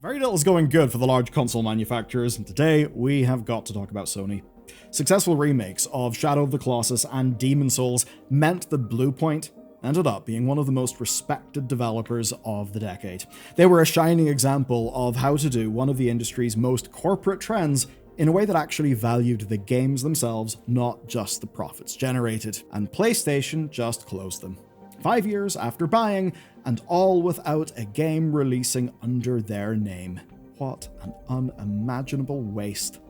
Very little's going good for the large console manufacturers, and today we have got to talk about Sony. Successful remakes of Shadow of the Colossus and Demon's Souls meant that Bluepoint ended up being one of the most respected developers of the decade. They were a shining example of how to do one of the industry's most corporate trends in a way that actually valued the games themselves, not just the profits generated. And PlayStation just closed them. 5 years after buying, and all without a game releasing under their name. What an unimaginable waste,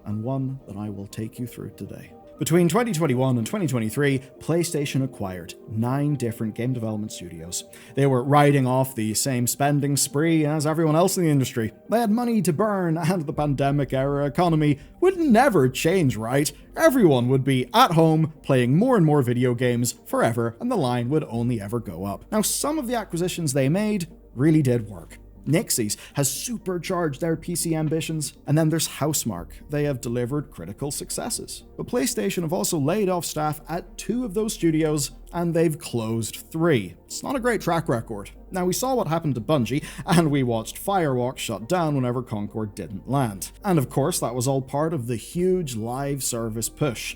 and one that I will take you through today. Between 2021 and 2023, PlayStation acquired 9 different game development studios. They were riding off the same spending spree as everyone else in the industry. They had money to burn, and the pandemic-era economy would never change, right? Everyone would be at home playing more and more video games forever, and the line would only ever go up. Now, some of the acquisitions they made really did work. Nixie's has supercharged their PC ambitions, and then there's Housemarque. They have delivered critical successes. But PlayStation have also laid off staff at 2 of those studios, and they've closed 3. It's not a great track record. Now, we saw what happened to Bungie, and we watched Firewalk shut down whenever Concord didn't land. And of course, that was all part of the huge live service push.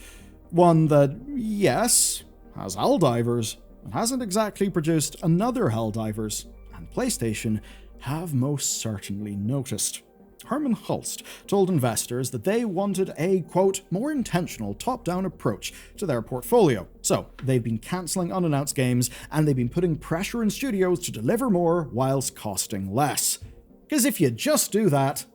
One that, yes, has Helldivers, and hasn't exactly produced another Helldivers. And PlayStation have most certainly noticed. Herman Hulst told investors that they wanted a, quote, more intentional top-down approach to their portfolio. So, they've been cancelling unannounced games, and they've been putting pressure on studios to deliver more whilst costing less. Because if you just do that,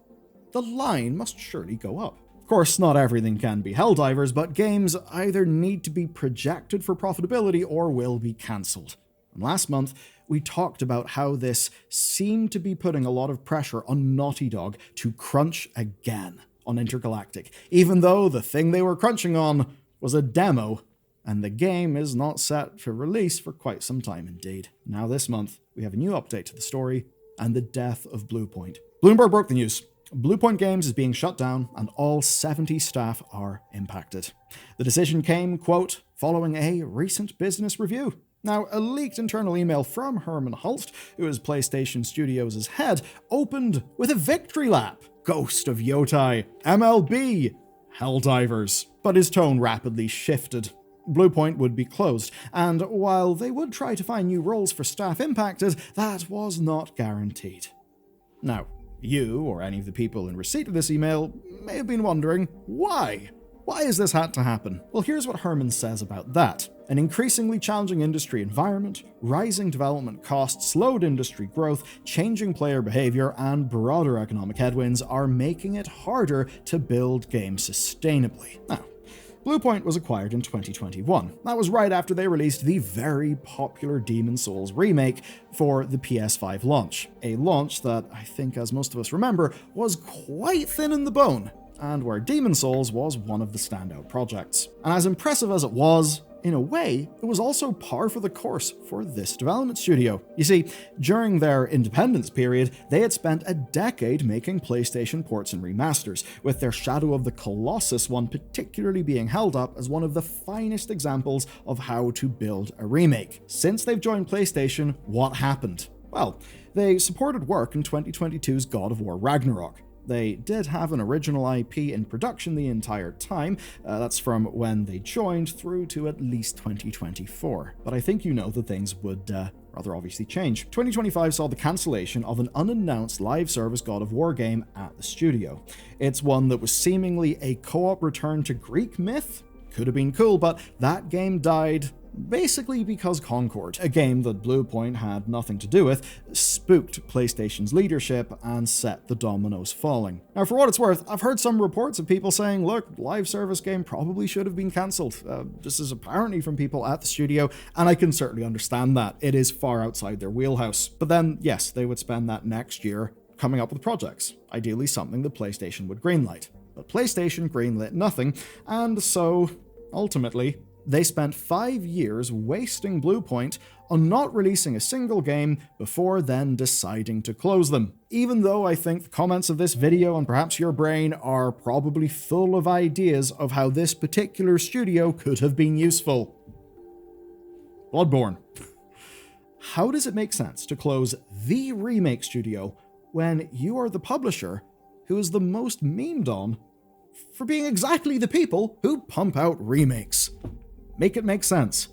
the line must surely go up. Of course, not everything can be Helldivers, but games either need to be projected for profitability or will be cancelled. And last month, we talked about how this seemed to be putting a lot of pressure on Naughty Dog to crunch again on Intergalactic, even though the thing they were crunching on was a demo, and the game is not set for release for quite some time indeed. Now this month, we have a new update to the story, and the death of Bluepoint. Bloomberg broke the news. Bluepoint Games is being shut down, and all 70 staff are impacted. The decision came, quote, following a recent business review. Now, a leaked internal email from Herman Hulst, who is PlayStation Studios' head, opened with a victory lap. Ghost of Yotai, MLB, Helldivers. But his tone rapidly shifted. Bluepoint would be closed, and while they would try to find new roles for staff impacted, that was not guaranteed. Now, you, or any of the people in receipt of this email, may have been wondering, why? Why has this had to happen? Well, here's what Herman says about that. An increasingly challenging industry environment, rising development costs, slowed industry growth, changing player behavior, and broader economic headwinds are making it harder to build games sustainably. Now, Bluepoint was acquired in 2021. That was right after they released the very popular Demon's Souls remake for the PS5 launch. A launch that, I think as most of us remember, was quite thin in the bone, and where Demon's Souls was one of the standout projects. And as impressive as it was, in a way, it was also par for the course for this development studio. You see, during their independence period, they had spent a decade making PlayStation ports and remasters, with their Shadow of the Colossus one particularly being held up as one of the finest examples of how to build a remake. Since they've joined PlayStation, what happened? Well, they supported work in 2022's God of War Ragnarok. They did have an original IP in production the entire time. That's from when they joined through to at least 2024. But I think you know that things would rather obviously change. 2025 saw the cancellation of an unannounced live service God of War game at the studio. It's one that was seemingly a co-op return to Greek myth. Could have been cool, but that game died basically because Concord, a game that Bluepoint had nothing to do with, spooked PlayStation's leadership and set the dominoes falling. Now, for what it's worth, I've heard some reports of people saying, look, live service game probably should have been cancelled. This is apparently from people at the studio, and I can certainly understand that. It is far outside their wheelhouse. But then, yes, they would spend that next year coming up with projects, ideally something that PlayStation would greenlight. But PlayStation greenlit nothing, and so, ultimately, they spent 5 years wasting Bluepoint on not releasing a single game before then deciding to close them. Even though I think the comments of this video and perhaps your brain are probably full of ideas of how this particular studio could have been useful. Bloodborne. How does it make sense to close the remake studio when you are the publisher who is the most memed on for being exactly the people who pump out remakes? Make it make sense.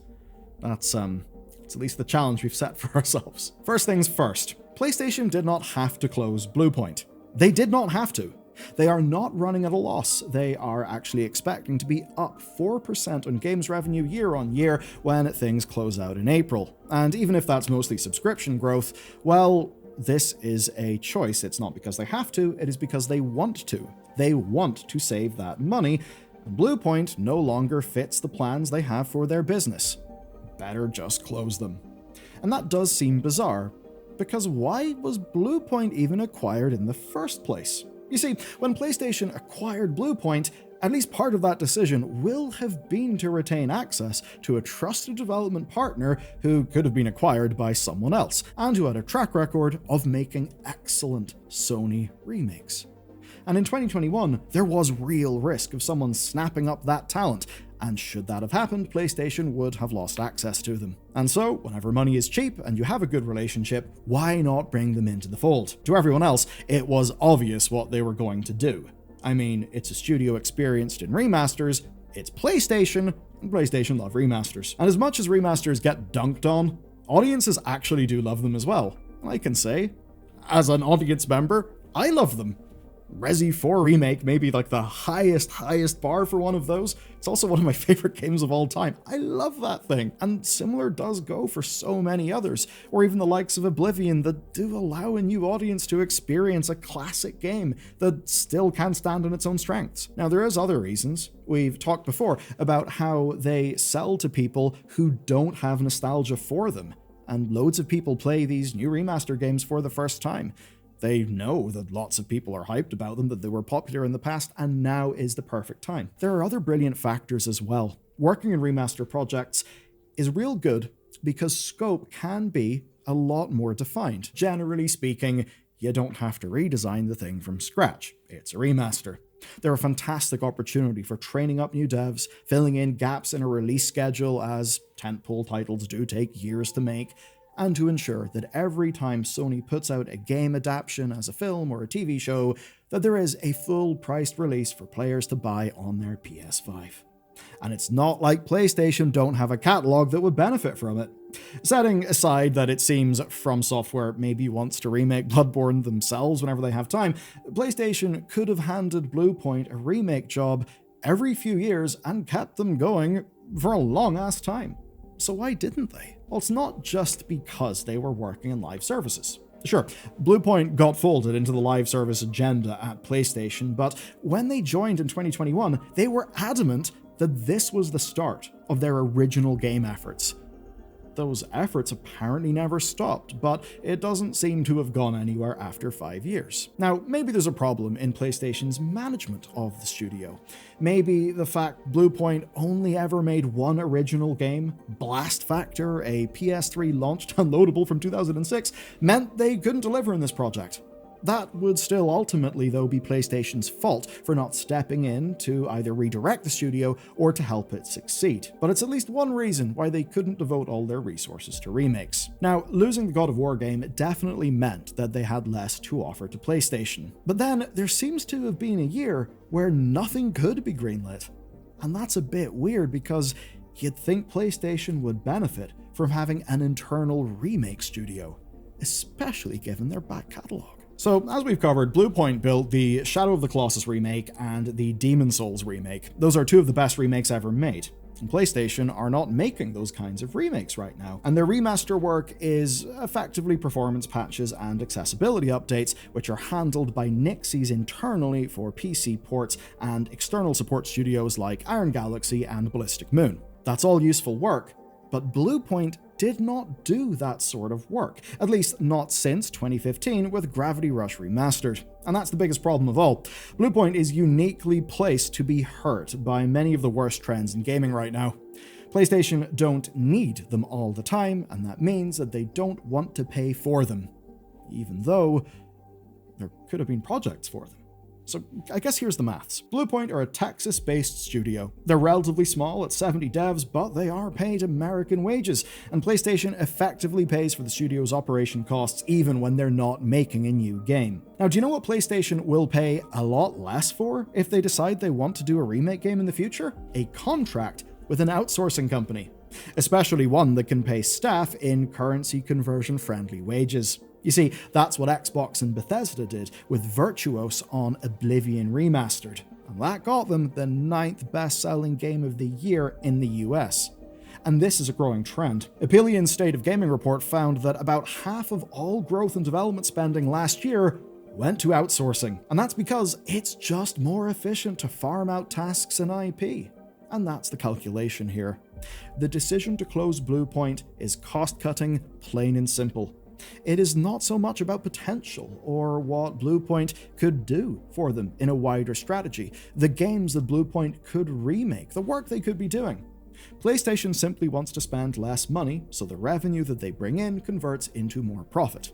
That's at least the challenge we've set for ourselves. First things first, PlayStation did not have to close Bluepoint. They did not have to. They are not running at a loss. They are actually expecting to be up 4% on games revenue year on year when things close out in April. And even if that's mostly subscription growth, well, this is a choice. It's not because they have to, it is because they want to. They want to save that money. Bluepoint no longer fits the plans they have for their business. Better just close them. And that does seem bizarre, because why was Bluepoint even acquired in the first place? You see, when PlayStation acquired Bluepoint, at least part of that decision will have been to retain access to a trusted development partner who could have been acquired by someone else, and who had a track record of making excellent Sony remakes. And in 2021, there was real risk of someone snapping up that talent, and should that have happened, PlayStation would have lost access to them. And so, whenever money is cheap and you have a good relationship, why not bring them into the fold? To everyone else, it was obvious what they were going to do. I mean, it's a studio experienced in remasters, it's PlayStation, and PlayStation love remasters. And as much as remasters get dunked on, audiences actually do love them as well. And I can say, as an audience member, I love them. Resi 4 Remake may be like the highest bar for one of those. It's also one of my favorite games of all time. I love that thing. And similar does go for so many others, or even the likes of Oblivion, that do allow a new audience to experience a classic game that still can stand on its own strengths. Now, there is other reasons. We've talked before about how they sell to people who don't have nostalgia for them, and loads of people play these new remaster games for the first time. They know that lots of people are hyped about them, that they were popular in the past, and now is the perfect time. There are other brilliant factors as well. Working in remaster projects is real good because scope can be a lot more defined. Generally speaking, you don't have to redesign the thing from scratch. It's a remaster. They're a fantastic opportunity for training up new devs, filling in gaps in a release schedule, as tentpole titles do take years to make, and to ensure that every time Sony puts out a game adaptation as a film or a TV show, that there is a full-priced release for players to buy on their PS5. And it's not like PlayStation don't have a catalog that would benefit from it. Setting aside that it seems From Software maybe wants to remake Bloodborne themselves whenever they have time, PlayStation could have handed Bluepoint a remake job every few years and kept them going for a long-ass time. So why didn't they? Well, it's not just because they were working in live services. Sure, Bluepoint got folded into the live service agenda at PlayStation, but when they joined in 2021, they were adamant that this was the start of their original game efforts. Those efforts apparently never stopped, but it doesn't seem to have gone anywhere after 5 years. Now, maybe there's a problem in PlayStation's management of the studio. Maybe the fact Bluepoint only ever made one original game, Blast Factor, a PS3 launch downloadable from 2006, meant they couldn't deliver in this project. That would still ultimately, though, be PlayStation's fault for not stepping in to either redirect the studio or to help it succeed. But it's at least one reason why they couldn't devote all their resources to remakes. Now, losing the God of War game definitely meant that they had less to offer to PlayStation. But then, there seems to have been a year where nothing could be greenlit. And that's a bit weird because you'd think PlayStation would benefit from having an internal remake studio, especially given their back catalog. So, as we've covered, Bluepoint built the Shadow of the Colossus remake and the Demon's Souls remake. Those are two of the best remakes ever made. And PlayStation are not making those kinds of remakes right now. And their remaster work is effectively performance patches and accessibility updates, which are handled by Nixies internally for PC ports and external support studios like Iron Galaxy and Ballistic Moon. That's all useful work, but Bluepoint did not do that sort of work, at least not since 2015 with Gravity Rush Remastered. And that's the biggest problem of all. Bluepoint is uniquely placed to be hurt by many of the worst trends in gaming right now. PlayStation don't need them all the time, and that means that they don't want to pay for them, even though there could have been projects for them. So I guess here's the maths. Bluepoint are a Texas-based studio. They're relatively small at 70 devs, but they are paid American wages, and PlayStation effectively pays for the studio's operation costs even when they're not making a new game. Now, do you know what PlayStation will pay a lot less for if they decide they want to do a remake game in the future? A contract with an outsourcing company, especially one that can pay staff in currency conversion-friendly wages. You see, that's what Xbox and Bethesda did with Virtuos on Oblivion Remastered, and that got them the 9th best-selling game of the year in the US. And this is a growing trend. Apelian's State of Gaming report found that about half of all growth and development spending last year went to outsourcing, and that's because it's just more efficient to farm out tasks and IP. And that's the calculation here. The decision to close Bluepoint is cost-cutting, plain and simple. It is not so much about potential or what Bluepoint could do for them in a wider strategy, the games that Bluepoint could remake, the work they could be doing. PlayStation simply wants to spend less money, so the revenue that they bring in converts into more profit.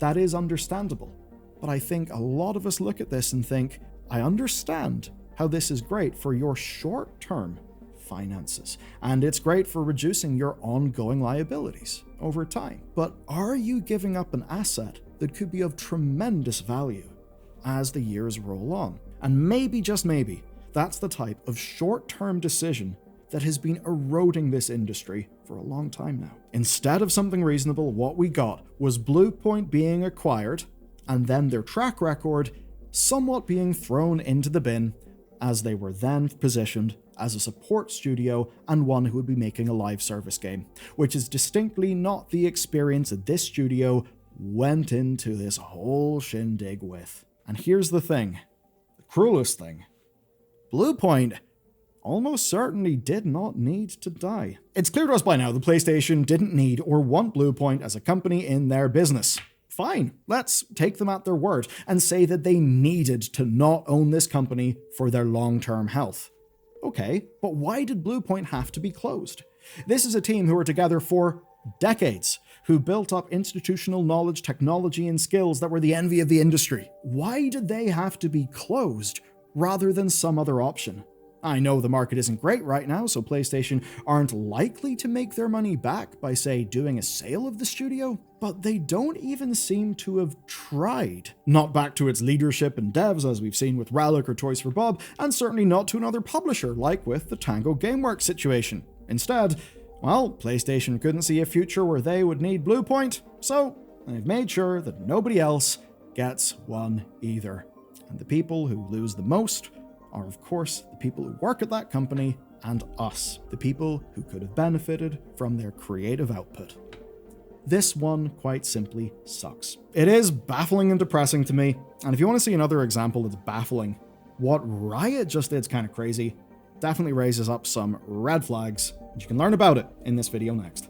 That is understandable, but I think a lot of us look at this and think, I understand how this is great for your short-term finances, and it's great for reducing your ongoing liabilities over time. But are you giving up an asset that could be of tremendous value as the years roll on? And maybe, just maybe, that's the type of short-term decision that has been eroding this industry for a long time now. Instead of something reasonable, what we got was Bluepoint being acquired, and then their track record somewhat being thrown into the bin, as they were then positioned as a support studio and one who would be making a live service game, which is distinctly not the experience that this studio went into this whole shindig with. And here's the thing, the cruelest thing. Bluepoint almost certainly did not need to die. It's clear to us by now that PlayStation didn't need or want Bluepoint as a company in their business. Fine, let's take them at their word and say that they needed to not own this company for their long-term health. Okay, but why did Bluepoint have to be closed? This is a team who were together for decades, who built up institutional knowledge, technology, and skills that were the envy of the industry. Why did they have to be closed rather than some other option? I know the market isn't great right now, so PlayStation aren't likely to make their money back by, say, doing a sale of the studio, but they don't even seem to have tried. Not back to its leadership and devs, as we've seen with Relic or Toys for Bob, and certainly not to another publisher, like with the Tango Gameworks situation. Instead, well, PlayStation couldn't see a future where they would need Bluepoint, so they've made sure that nobody else gets one either. And the people who lose the most are, of course, the people who work at that company and us, the people who could have benefited from their creative output. This one, quite simply, sucks. It is baffling and depressing to me, and if you want to see another example that's baffling, what Riot just did is kind of crazy, definitely raises up some red flags, and you can learn about it in this video next.